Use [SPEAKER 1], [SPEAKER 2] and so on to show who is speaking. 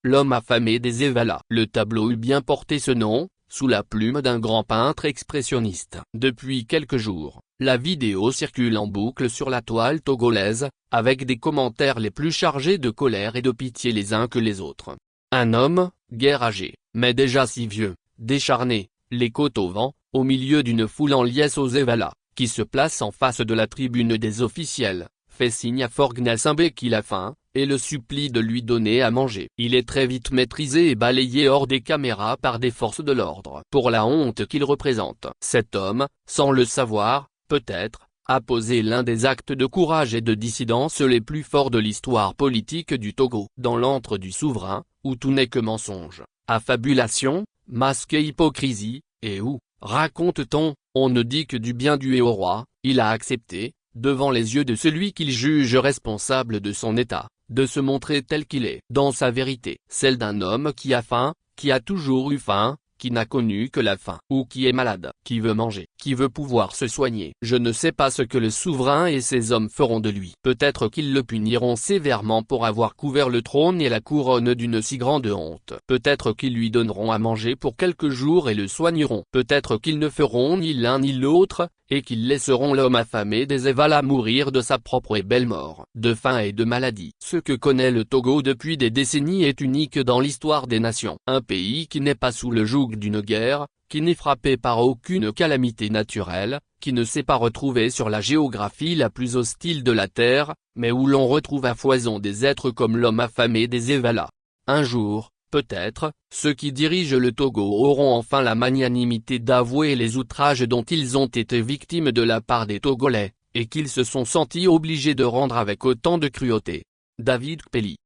[SPEAKER 1] l'homme affamé des Evala. Le tableau eût bien porté ce nom, sous la plume d'un grand peintre expressionniste. Depuis quelques jours, la vidéo circule en boucle sur la toile togolaise, avec des commentaires les plus chargés de colère et de pitié les uns que les autres. Un homme, guère âgé, mais déjà si vieux, décharné, les côtes au vent, au milieu d'une foule en liesse aux Evala, qui se place en face de la tribune des officiels, fait signe à Forgnassimbe qu'il a faim, et le supplie de lui donner à manger. Il est très vite maîtrisé et balayé hors des caméras par des forces de l'ordre. Pour la honte qu'il représente. Cet homme, sans le savoir, peut-être, a posé l'un des actes de courage et de dissidence les plus forts de l'histoire politique du Togo. Dans l'antre du souverain, où tout n'est que mensonge, affabulation, masque et hypocrisie, et où, raconte-t-on, on ne dit que du bien du au roi, il a accepté, devant les yeux de celui qu'il juge responsable de son état, de se montrer tel qu'il est, dans sa vérité, celle d'un homme qui a faim, qui a toujours eu faim, qui n'a connu que la faim, ou qui est malade, qui veut manger, qui veut pouvoir se soigner. Je ne sais pas ce que le souverain et ses hommes feront de lui. Peut-être qu'ils le puniront sévèrement pour avoir couvert le trône et la couronne d'une si grande honte. Peut-être qu'ils lui donneront à manger pour quelques jours et le soigneront. Peut-être qu'ils ne feront ni l'un ni l'autre, et qu'ils laisseront l'homme affamé des Evala mourir de sa propre et belle mort, de faim et de maladie. Ce que connaît le Togo depuis des décennies est unique dans l'histoire des nations. Un pays qui n'est pas sous le joug d'une guerre, qui n'est frappé par aucune calamité naturelle, qui ne s'est pas retrouvé sur la géographie la plus hostile de la Terre, mais où l'on retrouve à foison des êtres comme l'homme affamé des Evala. Un jour, peut-être, ceux qui dirigent le Togo auront enfin la magnanimité d'avouer les outrages dont ils ont été victimes de la part des Togolais, et qu'ils se sont sentis obligés de rendre avec autant de cruauté. David Kpeli.